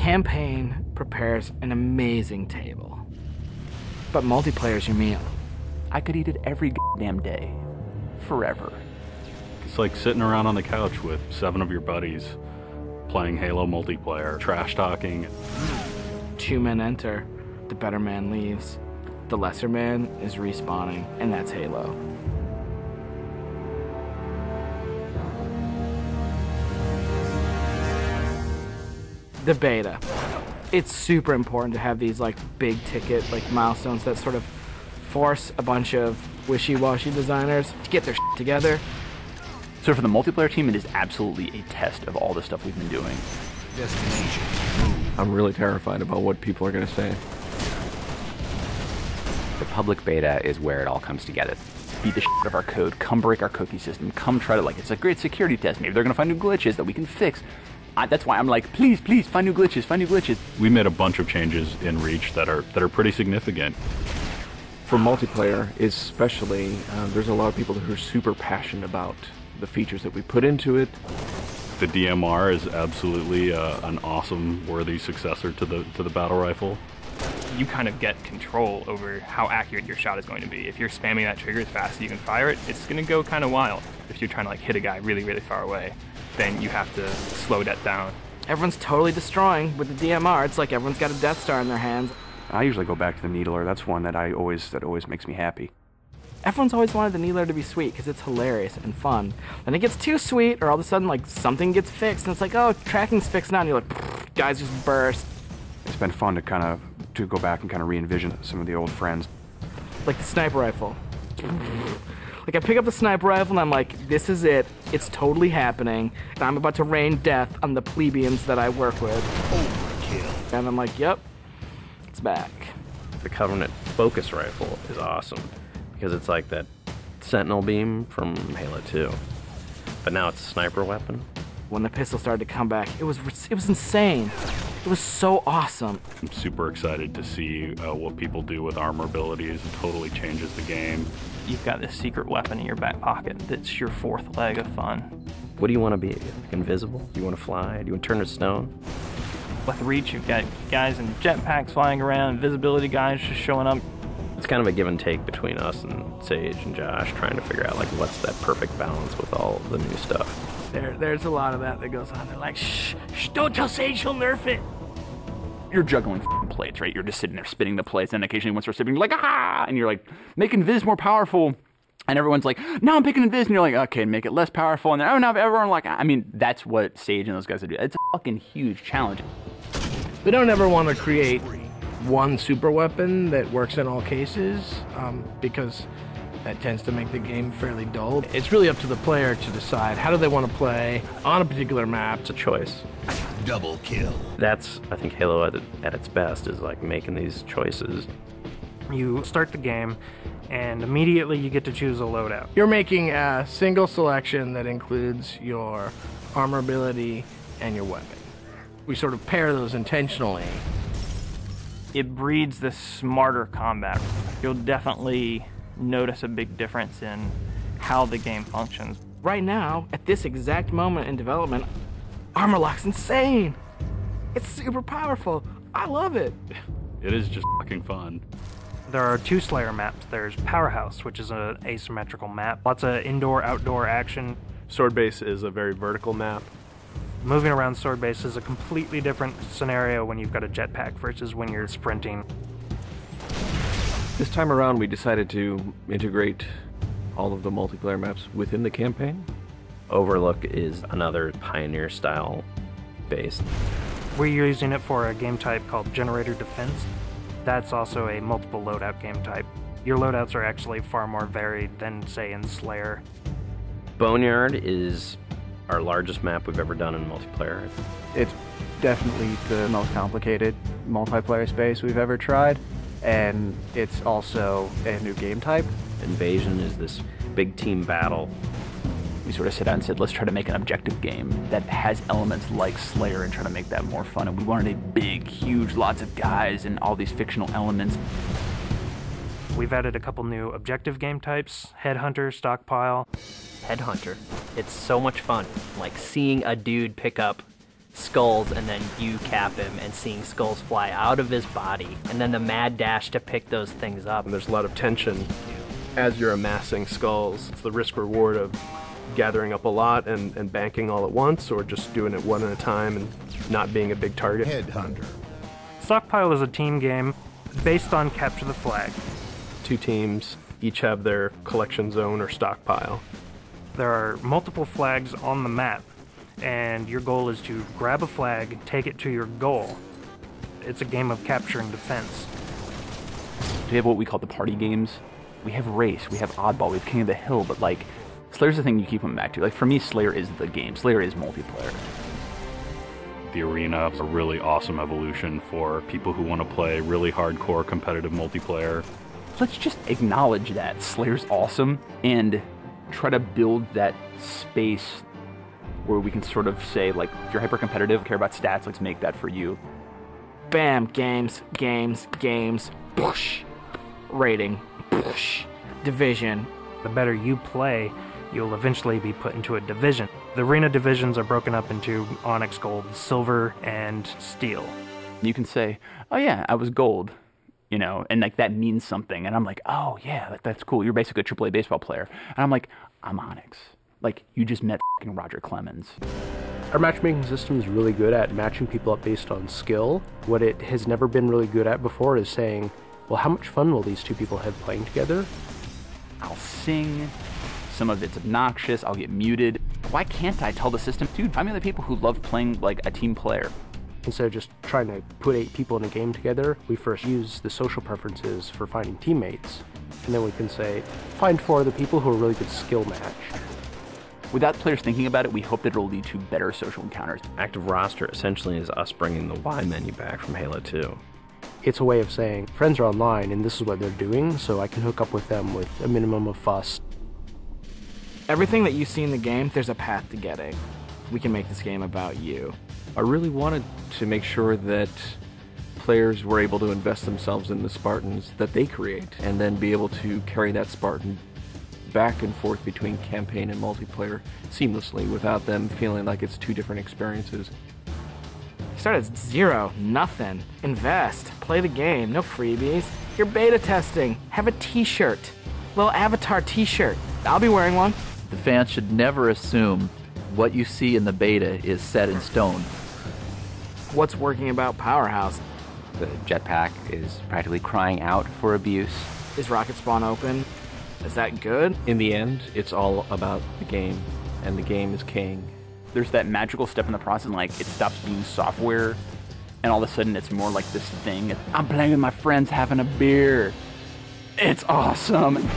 campaign prepares an amazing table, but multiplayer's your meal. I could eat it every damn day, forever. It's like sitting around on the couch with 7 of your buddies, playing Halo multiplayer, trash talking. 2 men enter, the better man leaves. The lesser man is respawning, and that's Halo. The beta. It's super important to have these like big ticket like milestones that sort of force a bunch of wishy-washy designers to get their shit together. So for the multiplayer team, it is absolutely a test of all the stuff we've been doing. Destination. I'm really terrified about what people are going to say. The public beta is where it all comes together. Beat the shit out of our code, come break our cookie system, come try to, like, it's a great security test. Maybe they're going to find new glitches that we can fix. That's why I'm like, please, please, find new glitches, find new glitches. We made a bunch of changes in Reach that are pretty significant. For multiplayer, especially, there's a lot of people who are super passionate about the features that we put into it. The DMR is absolutely an awesome, worthy successor to the battle rifle. You kind of get control over how accurate your shot is going to be. If you're spamming that trigger as fast as you can fire it, it's going to go kind of wild. If you're trying to like hit a guy really, really far away, then you have to slow that down. Everyone's totally destroying with the DMR. It's like everyone's got a Death Star in their hands. I usually go back to the Needler. That's one that always makes me happy. Everyone's always wanted the Needler to be sweet because it's hilarious and fun. Then it gets too sweet, or all of a sudden like something gets fixed, and it's like, oh, tracking's fixed now, and you're like, guys just burst. It's been fun to go back and kind of re-envision some of the old friends. Like the sniper rifle. Like I pick up the sniper rifle and I'm like, this is it. It's totally happening. And I'm about to rain death on the plebeians that I work with. Overkill. And I'm like, yep, it's back. The Covenant focus rifle is awesome because it's like that Sentinel beam from Halo 2, but now it's a sniper weapon. When the pistol started to come back, it was insane. It was so awesome. I'm super excited to see what people do with armor abilities. It totally changes the game. You've got this secret weapon in your back pocket that's your 4th leg of fun. What do you want to be? Like invisible? Do you want to fly? Do you want to turn to stone? With Reach, you've got guys in jetpacks flying around, invisibility guys just showing up. It's kind of a give and take between us and Sage and Josh trying to figure out like what's that perfect balance with all the new stuff. There's a lot of that goes on. They're like, shh, don't tell Sage, she'll nerf it. You're juggling plates, right? You're just sitting there spinning the plates, and occasionally once you're spinning, you're like, ah! And you're like, make Invis more powerful. And everyone's like, no, I'm picking Invis. And you're like, okay, make it less powerful. And then, oh, no, everyone like, I mean, that's what Sage and those guys do. It's a fucking huge challenge. We don't ever want to create one super weapon that works in all cases, because that tends to make the game fairly dull. It's really up to the player to decide how do they want to play on a particular map. It's a choice. Double kill. That's, I think, Halo at its best is like making these choices. You start the game, and immediately you get to choose a loadout. You're making a single selection that includes your armor ability and your weapon. We sort of pair those intentionally. It breeds this smarter combat. You'll definitely notice a big difference in how the game functions. Right now, at this exact moment in development, Armor Lock's insane. It's super powerful. I love it. It is just fucking fun. There are 2 Slayer maps. There's Powerhouse, which is an asymmetrical map. Lots of indoor-outdoor action. Sword Base is a very vertical map. Moving around Sword Base is a completely different scenario when you've got a jetpack versus when you're sprinting. This time around, we decided to integrate all of the multiplayer maps within the campaign. Overlook is another Pioneer-style base. We're using it for a game type called Generator Defense. That's also a multiple loadout game type. Your loadouts are actually far more varied than, say, in Slayer. Boneyard is our largest map we've ever done in multiplayer. It's definitely the most complicated multiplayer space we've ever tried, and it's also a new game type. Invasion is this big team battle. We sort of sat down and said, let's try to make an objective game that has elements like Slayer and try to make that more fun. And we wanted a big, huge, lots of guys and all these fictional elements. We've added a couple new objective game types, Headhunter, Stockpile. Headhunter. It's so much fun. Like seeing a dude pick up skulls and then you cap him and seeing skulls fly out of his body, and then the mad dash to pick those things up. And there's a lot of tension as you're amassing skulls. It's the risk reward of gathering up a lot and banking all at once, or just doing it one at a time and not being a big target. Headhunter. Stockpile is a team game based on capture the flag. 2 teams each have their collection zone or stockpile. There are multiple flags on the map, and your goal is to grab a flag, take it to your goal. It's a game of capture and defense. We have what we call the party games. We have Race, we have Oddball, we have King of the Hill, but like, Slayer's the thing you keep coming back to. Like, for me, Slayer is the game. Slayer is multiplayer. The arena is a really awesome evolution for people who want to play really hardcore competitive multiplayer. Let's just acknowledge that Slayer's awesome and try to build that space where we can sort of say, like, if you're hyper competitive, care about stats, let's make that for you. Bam, games, push, rating, push, division. The better you play, you'll eventually be put into a division. The arena divisions are broken up into Onyx, Gold, Silver, and Steel. You can say, oh yeah, I was Gold, you know, and like that means something. And I'm like, oh yeah, that's cool. You're basically a AAA baseball player. And I'm like, I'm Onyx. Like, you just met fucking Roger Clemens. Our matchmaking system is really good at matching people up based on skill. What it has never been really good at before is saying, well, how much fun will these 2 people have playing together? I'll sing, some of it's obnoxious, I'll get muted. Why can't I tell the system, dude, find me the people who love playing like a team player? Instead of just trying to put 8 people in a game together, we first use the social preferences for finding teammates. And then we can say, find 4 of the people who are really good skill match. Without players thinking about it, we hope that it'll lead to better social encounters. Active roster essentially is us bringing the Y menu back from Halo 2. It's a way of saying, friends are online and this is what they're doing, so I can hook up with them with a minimum of fuss. Everything that you see in the game, there's a path to getting. We can make this game about you. I really wanted to make sure that players were able to invest themselves in the Spartans that they create, and then be able to carry that Spartan back and forth between campaign and multiplayer seamlessly without them feeling like it's 2 different experiences. Start at 0, nothing. Invest, play the game, no freebies. You're beta testing, have a t-shirt, little avatar t-shirt. I'll be wearing one. The fans should never assume what you see in the beta is set in stone. What's working about Powerhouse? The jetpack is practically crying out for abuse. Is Rocket Spawn open? Is that good? In the end, it's all about the game, and the game is king. There's that magical step in the process, like it stops being software, and all of a sudden it's more like this thing. I'm playing with my friends having a beer. It's awesome.